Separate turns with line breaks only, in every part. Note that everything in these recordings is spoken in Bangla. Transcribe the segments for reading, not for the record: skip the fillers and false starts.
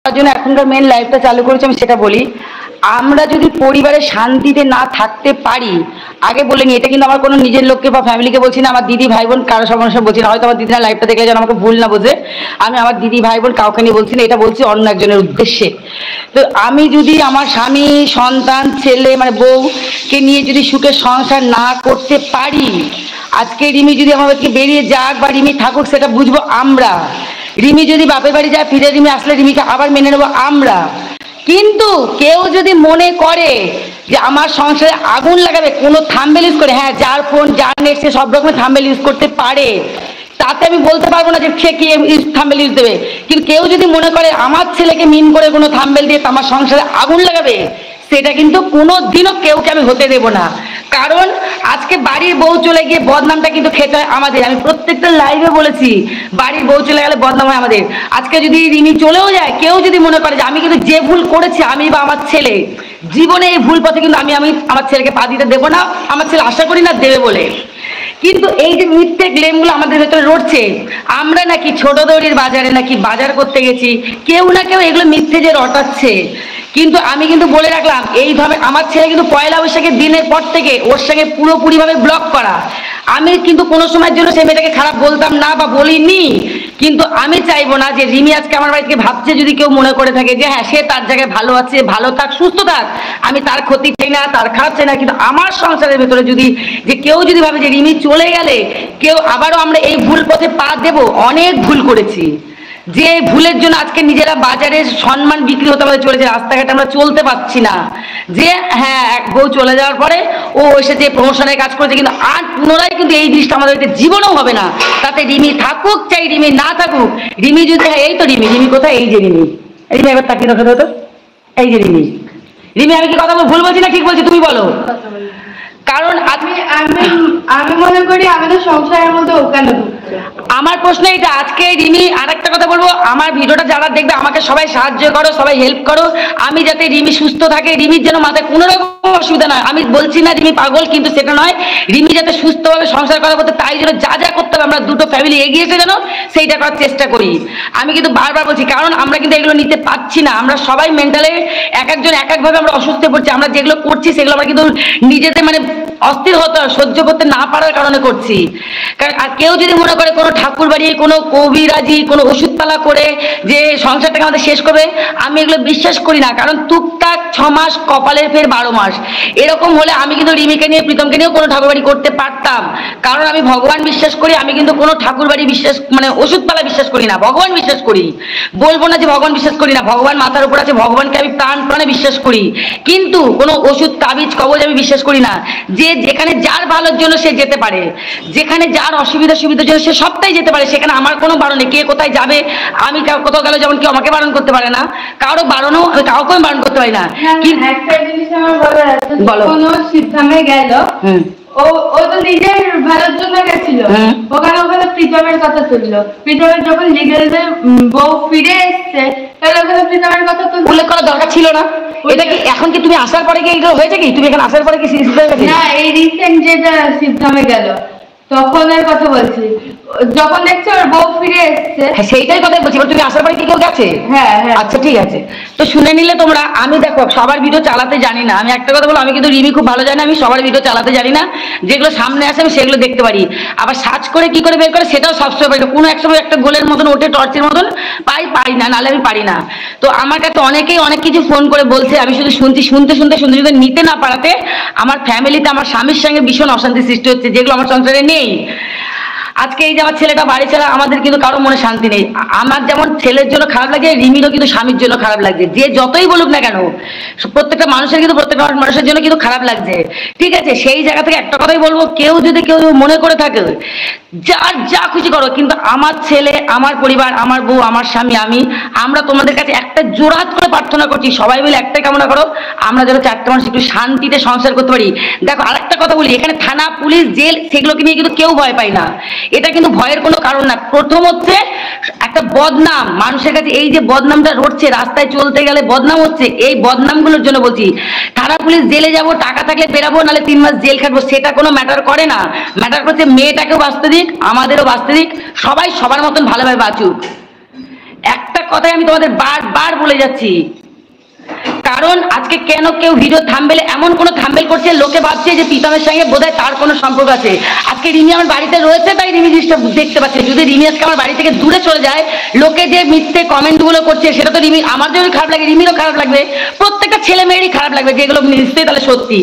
জন্য এখনকার মেন লাইফটা চালু করেছি আমি সেটা বলি। আমরা যদি পরিবারে শান্তিতে না থাকতে পারি, আগে বলে নি, এটা কিন্তু আমার কোনো নিজের লোককে বা ফ্যামিলিকে বলছি না, আমার দিদি ভাই বোন কারো সমস্যা বলছি না, হয়তো আমার দিদিরা লাইফটা দেখলে যেন আমাকে ভুল না বোঝে, আমি আমার দিদি ভাই বোন কাউকে নিয়ে বলছি না, এটা বলছি অন্য একজনের উদ্দেশ্যে। তো আমি যদি আমার স্বামী সন্তান ছেলে মানে বউকে নিয়ে যদি সুখের সংসার না করতে পারি, আজকে রিমি যদি আমাদেরকে বেরিয়ে যাক বা রিমি থাকুক সেটা বুঝবো আমরা, রিমি যদি বাপের বাড়ি যায় ফিরে রিমি আসলে রিমিকে আবার মেনে নেবো আমরা। কিন্তু কেউ যদি মনে করে যে আমার সংসারে আগুন লাগাবে, কোনো থাম্বনেল ইউজ করে, হ্যাঁ যার ফোন যার নেট সে সব রকমের থাম্বনেল ইউজ করতে পারে, তাতে আমি বলতে পারবো না যে সে কি থাম্বনেল ইউজ দেবে। কিন্তু কেউ যদি মনে করে আমার ছেলেকে মিন করে কোনো থাম্বনেল দিয়ে আমার সংসারে আগুন লাগাবে, সেটা কিন্তু কোনো দিনও কেউকে আমি হতে দেব না। কারণ আজকে বাড়ির বউ চলে গিয়ে বদনামটা কিন্তু খেতে হয় আমাদের। আমি প্রত্যেকটা লাইভে বলেছি, বাড়ির বউ চলে গেলে বদনাম হয় আমাদের। আজকে যদি রিমি চলেও যায়, কেউ যদি মনে করে যে আমি কিন্তু যে ভুল করেছি আমি বা আমার ছেলে, জীবনে এই ভুল পথে কিন্তু আমি আমার ছেলেকে পা দিতে দেবো না, আমার ছেলে আশা করি না দেবে বলে। কিন্তু এই যে মিথ্যে ক্লেমগুলো আমাদের ভেতরে রটছে, আমরা নাকি ছোট দৌড়ির বাজারে নাকি বাজার করতে গেছি, কেউ না কেউ এগুলো মিথ্যে যে রটাচ্ছে। কিন্তু আমি কিন্তু বলে রাখলাম, এইভাবে আমার ছেলে কিন্তু পয়লা বৈশাখের দিনের পর থেকে ওর সঙ্গে পুরোপুরিভাবে ব্লক করা। আমি কিন্তু কোনো সময়ের জন্য সে মেয়েটাকে খারাপ বলতাম না বা বলিনি, কিন্তু আমি চাইবো না যে রিমি আজকে আমার বাড়িতে ভাবছে, যদি কেউ মনে করে থাকে যে হ্যাঁ সে তার জায়গায় ভালো আছে, ভালো থাক সুস্থ থাক, আমি তার ক্ষতি চাই না, তার খারাপ চাই না, কিন্তু আমার সংসারের ভেতরে যদি যে কেউ যদি ভাবে যে রিমি চলে গেলে কেউ আবারও আমরা এই ভুল পথে পা দেব, অনেক ভুল করেছি। যে ভুলের জন্য আজকে নিজেরা বাজারে সম্মান বিক্রি হতে আমাদের চলেছে, রাস্তাঘাটে আমরা চলতে পারছি না। যে হ্যাঁ এক বউ চলে যাওয়ার পরে ও এসেছে প্রমোশনের কাজ করেছে, কিন্তু আর পুনরায় কিন্তু এই জিনিসটা আমাদের জীবনেও হবে না। তাতে রিমি থাকুক চাই রিমি না থাকুক, রিমি যদি এই তো রিমি, রিমি কোথায়, এই যে রিমি, রিমি এবার তাকিয়ে দেখো তো, এই যে রিমি। রিমি আমি কি কথা ভুল বলছি না ঠিক বলছি তুমি বলো? কারণ
আমি মনে করি আমাদের সংসারের মধ্যে ওখানে
আমার প্রশ্ন এটা। আজকে রিমি আর একটা কথা বলবো, আমার ভিডিওটা যারা দেখবে আমাকে সবাই সাহায্য করো, সবাই হেল্প করো, আমি যাতে রিমি সুস্থ থাকে, রিমির যেন মাথায় কোনো রকম অসুবিধা নয়। আমি বলছি না রিমি পাগল, কিন্তু সেটা নয়, রিমি যাতে সুস্থভাবে সংসার করা করতে, তাই জন্য যা যা করতে হবে আমরা দুটো ফ্যামিলি এগিয়েছে যেন সেইটা করার চেষ্টা করি। আমি কিন্তু বারবার বলছি, কারণ আমরা কিন্তু এগুলো নিতে পারছি না, আমরা সবাই মেন্টালে এক একজন এক একভাবে আমরা অসুস্থ পড়ছি। আমরা যেগুলো করছি সেগুলো আমরা কিন্তু নিজেদের মানে অস্থির হতে সহ্য করতে না পারার কারণে করছি। কারণ আর কেউ যদি মনে করে কোনো ঠাকুর বাড়ি, কোনো কবিরাজি, কোনো ওষুধপালা করে যে সংসারটাকে আমাদের শেষ করবে, আমি এগুলো বিশ্বাস করি না। কারণ টুকটাক 6 মাস কপালের ফের 12 মাস, এরকম হলে আমি কিন্তু রিমিকে নিয়ে প্রীতমকে নিয়েও কোনো ঠাকুর বাড়ি করতে পারতাম। কারণ আমি ভগবান বিশ্বাস করি, আমি কিন্তু কোনো ঠাকুর বাড়ি বিশ্বাস মানে ওষুধপালা বিশ্বাস করি না, ভগবান বিশ্বাস করি। বলবো না যে ভগবান বিশ্বাস করি না, ভগবান মাথার উপর আছে, ভগবানকে আমি প্রাণ প্রাণে বিশ্বাস করি, কিন্তু কোনো ওষুধ তাবিজ কবজ আমি বিশ্বাস করি না। যে যেখানে যার ভালোর জন্য সে যেতে পারে, যেখানে যার অসুবিধা সুবিধার জন্য সে সবটাই যেতে পারে, সেখানে আমার কোনো বারণ নেই। কে কোথায় যাবে, আমি কোথাও গেলে যেমন কেউ আমাকে বারণ করতে পারে না, কারো বারণও আমি কাউকে আমি বারণ করতে পারি না।
একটা জিনিস আমার বলার আছে, কোনো সিদ্ধামে গেল ও তো নিজের ভালোর জন্য গেছিল, ওখানে প্রীতমের কথা তুললো। প্রীতমের যখন লিগেলে বউ ফিরে এসছে, তাহলে ওখানে প্রীতমের কথা তো
উল্লেখ করার দরকার ছিল না। এটা কি এখন কি তুমি আসার পরে কি এগুলো হয়েছে, কি তুমি এখানে আসার পরে কি
না, এই রিসেন্ট যেটা সিদ্ধামে গেল তখনের কথা বলছি, যখন দেখছো ওর বউ ফিরে এসছে,
সেইটাই কথা বলছি। তুমি আসার পরে কি কেউ গেছে?
হ্যাঁ হ্যাঁ,
আচ্ছা ঠিক আছে, তো শুনে নিলে তোমরা। আমি দেখো সবার ভিডিও চালাতে জানি না, আমি একটা কথা বলবো, আমি কিন্তু রিমি খুব ভালো জানি, আমি সবার ভিডিও চালাতে জানি না। যেগুলো সামনে আসে আমি সেগুলো দেখতে পারি, আবার সার্চ করে কি করে বের করে সেটাও সবসময় পারি না। কোনো এক সময় একটা গোলের মতন ওঠে, টর্চের মতন পারি না, নাহলে আমি পারি না। তো আমার কাছে অনেকেই অনেক কিছু ফোন করে বলছে, আমি শুধু শুনতে শুনতে নিতে না পারাতে আমার ফ্যামিলিতে আমার স্বামীর সঙ্গে ভীষণ অশান্তি সৃষ্টি হচ্ছে, যেগুলো আমার সংসারে নেই। আজকে এই যে আমার ছেলেটা বাড়ি ছাড়া, আমাদের কিন্তু কারো মনে শান্তি নেই। আমার যেমন ছেলের জন্য খারাপ লাগে, রিমিরও কিন্তু স্বামীর জন্য খারাপ লাগছে। যে যতই বলুক না কেন, প্রত্যেকটা মানুষের কিন্তু প্রত্যেকটা মানুষের জন্য কিন্তু খারাপ লাগছে, ঠিক আছে? সেই জায়গা থেকে একটা কথাই বলবো, কেউ যদি কেউ মনে করে থাকে যার যা খুশি করো, কিন্তু আমার ছেলে, আমার পরিবার, আমার বউ, আমার স্বামী, আমরা তোমাদের কাছে একটা জোড়হাত করে প্রার্থনা করছি, সবাই মিলে একটাই কামনা করো, আমরা যেন 4টে মানুষ একটু শান্তিতে সংসার করতে পারি। দেখো আরেকটা কথা বলি, এখানে থানা পুলিশ জেল সেগুলোকে নিয়ে কিন্তু কেউ ভয় পায় না, এটা কিন্তু ভয়ের কোনো কারণ না। প্রথম হচ্ছে একটা বদনাম মানুষের কাছে, এই যে বদনামটা রটছে, রাস্তায় চলতে গেলে বদনাম হচ্ছে, এই বদনামগুলোর জন্য বলছি। থানা পুলিশ জেলে যাব, টাকা থাকলে বেরাবো, নাহলে 3 মাস জেল খাটবো, সেটা কোনো ম্যাটার করে না। ম্যাটার করছে মেয়েটাকেও বাঁচতে দিক, আমাদেরও বাঁচতে দিক, সবাই সবার মতন ভালোভাবে বাঁচুক। একটা কথাই আমি তোমাদের বারবার বলে যাচ্ছি, কারণ আজকে কেন কেউ ভিডিও থাম্বেলে এমন কোনো থাম্বেল করছে, লোকে ভাবছে যে প্রীতমের সঙ্গে বোধহয় তার কোনো সম্পর্ক আছে। আজকে রিমি আমার বাড়িতে রয়েছে তাই রিমি জিনিসটা দেখতে পাচ্ছে। যদি রিমি আজকে আমার বাড়ি থেকে দূরে চলে যায়, লোকে যে মিথ্যে কমেন্টগুলো করছে সেটা তো রিমি, আমার যদি খারাপ লাগে রিমিরও খারাপ লাগবে, প্রত্যেকটা ছেলে মেয়েরই খারাপ লাগবে, যেগুলো নিশ্চয়ই তাহলে সত্যি।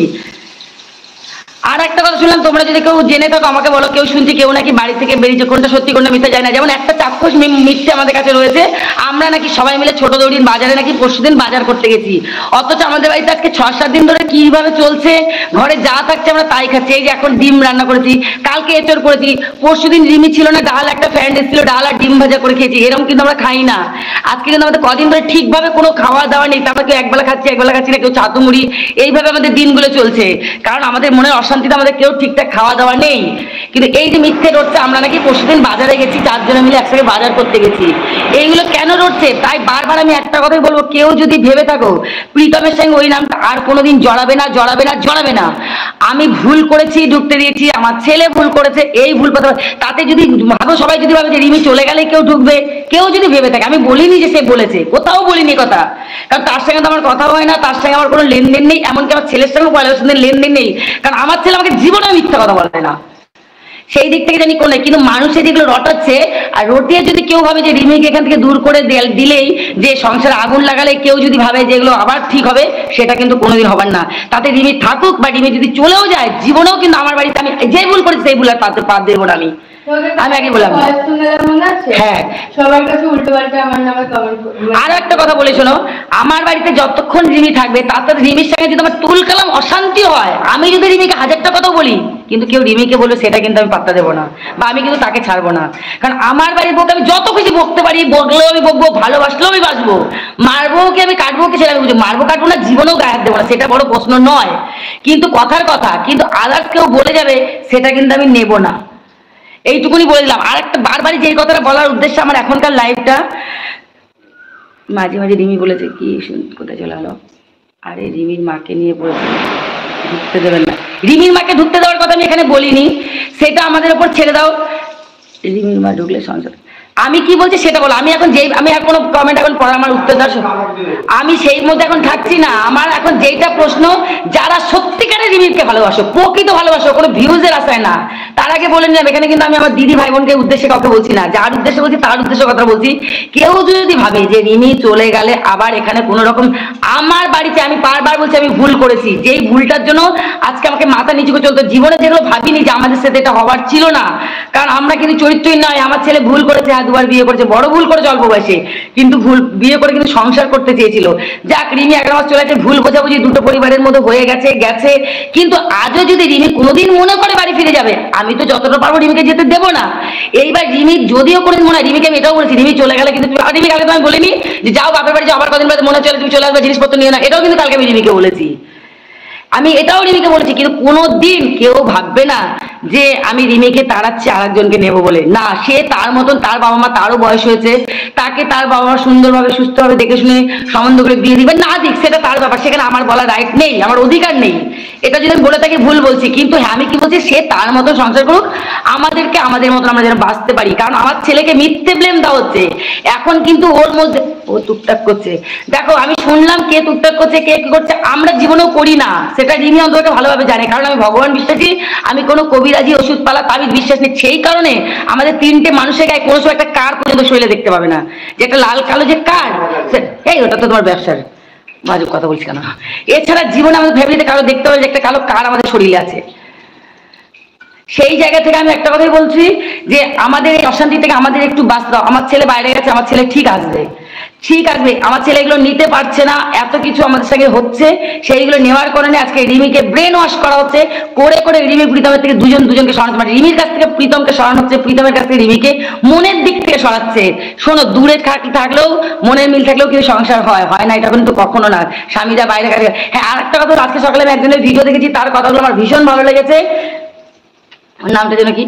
আর একটা কথা শুনলাম, তোমরা যদি কেউ জেনে থাকো আমাকে বলো, কেউ শুনছি কেউ নাকি বাড়ি থেকে বেরিয়েছে, কোনটা সত্যি কোনটা মিথ্যা যায় না। যেমন একটা চাক্ষুষ মিথ্যে আমাদের কাছে রয়েছে, আমরা নাকি সবাই মিলে ছোট দৌড়ির বাজারে নাকি পরশুদিন বাজার করতে গেছি, অথচ আমাদের বাড়িতে আজকে 6-7 দিন ধরে কিভাবে চলছে, ঘরে যা থাকছে আমরা তাই খাচ্ছি। এই যে এখন ডিম রান্না করেছি, কালকে এঁচড় করেছি, পরশুদিন রিমি ছিল না, ডাল একটা ফ্যান্ড এসেছিল, ডাল আর ডিম ভাজা করে খেয়েছি। এরকম কিন্তু আমরা খাই না। আজকে কিন্তু আমাদের কদিন ধরে ঠিকভাবে কোনো খাওয়া দাওয়া নেই, তারপর কেউ একবেলা খাচ্ছি একবেলা খাচ্ছি না, কেউ ছাতু মুড়ি, এইভাবে আমাদের দিনগুলো চলছে। কারণ আমাদের মনের অশান্তিতে আমাদের কেউ ঠিকঠাক খাওয়া দাওয়া নেই। কিন্তু এই যে মিথ্যে রটছে, আমরা নাকি পরশুদিন বাজারে গেছি, 4 জনে মিলে একসাথে বাজার করতে গেছি, এইগুলো কেন রটছে? তাই বারবার আমি একটা কথাই বলবো, কেউ যদি ভেবে থাকো প্রীতমের সঙ্গে ওই নামটা আর কোনোদিন জড়াবে না, জড়াবে না, জড়াবে না। আমি ভুল করেছি, ঢুকতে দিয়েছি, আমার ছেলে ভুল করেছে, এই ভুল কথা তাতে যদি ভাবো, সবাই যদি ভাবে যে রিমি চলে গেলে কেউ ঢুকবে, কেউ যদি ভেবে থাকে, আমি বলিনি যে সে বলেছে, কোথাও বলিনি কথা, কারণ তার সঙ্গে তো আমার কথা হয় না, তার সঙ্গে আমার কোনো লেনদেন নেই, এমনকি আমার ছেলের সঙ্গে পয়লার সঙ্গে লেনদেন নেই, কারণ আমার ছেলে আমাকে জীবনে মিথ্যা কথা বলে না, সেই দিক থেকে জানি কোনো। কিন্তু মানুষে যেগুলো রটাচ্ছে, আর রটিয়ে যদি কেউ ভাবে যে রিমিকে এখান থেকে দূর করে দিলেই যে সংসারে আগুন লাগালে কেউ যদি ভাবে যে এগুলো আবার ঠিক হবে, সেটা কিন্তু কোনোদিন হবার না। তাতে রিমি থাকুক বা রিমি যদি চলেও যায়, জীবনেও কিন্তু আমার বাড়িতে আমি যে ভুল করেছি সেই ভুল আর পাত দেবো না। আমি আগে বললাম, হ্যাঁ, সবার কাছে উল্টো পাল্টা আমার নামে কমেন্ট করবে। আর একটা কথা বলে শোনো, আমার বাড়িতে যতক্ষণ রিমি থাকবে, তার সাথে রিমির সঙ্গে যদি আমার তুল কালাম অশান্তি হয়, আমি যদি রিমিকে 1000টা কথা বলি, কিন্তু কেউ রিমিকে বলবে সেটা কিন্তু আমি পাত্তা দেবো না, বা আমি কিন্তু তাকে ছাড়বো না। কারণ আমার বাড়ির বউকে আমি যত খুশি বকতে পারি, বকলেও আমি বকবো, ভালোবাসলেও আমি বাসবো, মারবো কি আমি কাটবো কি সেটা আমি বুঝবো, মারবো কাটবো না, জীবনেও গায়ে হাত দেবো না, সেটা বড় প্রশ্ন নয়। কিন্তু কথার কথা, কিন্তু আদার্স কেউ বলে যাবে সেটা কিন্তু আমি নেবো না, এইটুকুনি বলে দিলাম। আর একটা বারবারই যে কথাটা বলার উদ্দেশ্য আমার এখনকার লাইফটা, মাঝে মাঝে রিমি বলেছে কি কোথায় চলে গেল, আরে রিমির মাকে নিয়ে বলেছে ঢুকতে দেবেন না, রিমির মাকে ঢুকতে দেওয়ার কথা আমি এখানে বলিনি, সেটা আমাদের ওপর ছেড়ে দাও। রিমির মা ঢুকলে সংসার, আমি কি বলছি সেটা বলো। আমি এখন যেই, আমি এখন কমেন্ট এখন পড়া আমার উত্তর দেওয়ার, আমি সেই মধ্যে এখন থাকছি না। আমার এখন যেইটা প্রশ্ন, যারা সত্যিকারের রিমিকে ভালোবাসো, প্রকৃত ভালোবাসো, কোনো ভিউজের আশায় না, তার আগে বলে নিলাম, এখানে কিন্তু আমি আমার দিদি ভাই বোনকে উদ্দেশ্যে কাউকে বলছি না, যার উদ্দেশ্যে বলছি তার উদ্দেশ্যে কথা বলছি। কেউ যদি ভাবে যে রিমি চলে গেলে আবার এখানে কোনো রকম, আমার বাড়িতে আমি বারবার বলছি আমি ভুল করেছি, যেই ভুলটার জন্য আজকে আমাকে মাথা নিচু করে চলতো, জীবনে যেগুলো ভাবিনি যে আমাদের সাথে এটা হওয়ার ছিল না, কারণ আমরা কিন্তু চরিত্রহীন নয়। আমার ছেলে ভুল করেছে, 2বার বিয়ে করেছে, বড় ভুল করেছে অল্প বয়সে, কিন্তু ভুল বিয়ে করে কিন্তু সংসার করতে চেয়েছিল। যাক, রিমি 11 মাস চলে আছে, ভুল বোঝাবুঝি দুটো পরিবারের মধ্যে হয়ে গেছে, কিন্তু আজও যদি রিমি কোনোদিন মনে করে বাড়ি ফিরে যাবে, আমি তো যতটা পারবো রিমিকে যেতে দেবো না। এইবার রিমি যদিও কোনোদিন মনে হয়, রিমিকে আমি এটাও বলেছি, রিমি চলে গেলে কিন্তু রিমি কালকে তো আমি বলিনি যে যাও বাপের বাড়ি যাও, আবার কদিন বাদে মনে চলে তুমি চলে আসবে, জিনিসপত্র নিয়ে না, এটাও কিন্তু কালকে আমি রিমিকে বলেছি, আমি এটাও রিমিকে বলেছি। কিন্তু কোনোদিন কেউ ভাববে না যে আমি রিমিকে তাড়াচ্ছি আরেকজনকে নেবো বলে, না, সে তার মতন, তার বাবা মা, তারও বয়স হয়েছে, তাকে তার বাবা মা সুন্দরভাবে সুস্থভাবে দেখে শুনে সম্বন্ধ করে বিয়ে দিবে, না দিক সেটা তার ব্যাপার, সেখানে আমার বলার রাইট নেই, আমার অধিকার নেই। এটা যদি আমি বলে থাকি ভুল বলছি, কিন্তু হ্যাঁ আমি কি বলছি, সে তার মতন সংসার করুক, আমাদেরকে আমাদের মতন আমরা যেন বাঁচতে পারি। কারণ আমার ছেলেকে মিথ্যে ব্লেম দেওয়া হচ্ছে এখন, কিন্তু ওর মধ্যে ও টুকটাক করছে, দেখো আমি শুনলাম কে টুকটাক করছে, কে কি করছে, আমরা জীবনেও করি না, সেটা রিমি অন্তত ভালোভাবে জানে, কারণ আমি ভগবান বিশ্বাসী, আমি কোনো কবিরাজি ওষুধ পালা তাবিজ বিশ্বাস নেই। সেই কারণে আমাদের 3টে মানুষের গায়ে কোনো সময় একটা কার পর্যন্ত শরীরে দেখতে পাবে না, যে একটা লাল কালো যে কার, এই ওটা তো তোমার ব্যবসার বাজে কথা বলছি কেন। এছাড়া জীবনে আমাদের ফ্যামিলিতে কারো দেখতে হবে যে একটা কালো কার আমাদের শরীরে আছে। সেই জায়গা থেকে আমি একটা কথাই বলছি যে আমাদের এই অশান্তি থেকে আমাদের একটু বাঁচতে দাও। আমার ছেলে বাইরে গেছে, আমার ছেলে ঠিক আসবে, ঠিক আসবে। আমার ছেলে এগুলো নিতে পারছে না, এত কিছু আমাদের সঙ্গে হচ্ছে, সেইগুলো নেওয়ার কারণে আজকে রিমিকে ব্রেন ওয়াশ করা হচ্ছে, করে করে রিমি প্রীতমের থেকে দুজনকে সরাতে পারে, রিমির কাছ থেকে প্রীতমকে সরানো হচ্ছে, প্রীতমের কাছ থেকে রিমিকে মনের দিক থেকে সরাচ্ছে। শোনো, দূরে থাকলেও মনের মিল থাকলেও কিন্তু সংসার হয় না, এটা কিন্তু কখনো না, স্বামীরা বাইরে গেছে। হ্যাঁ, আর একটা কথা, আজকে সকালে আমি একজনের ভিডিও দেখেছি, তার কথাগুলো আমার ভীষণ ভালো লেগেছে, নামটা যেন কি,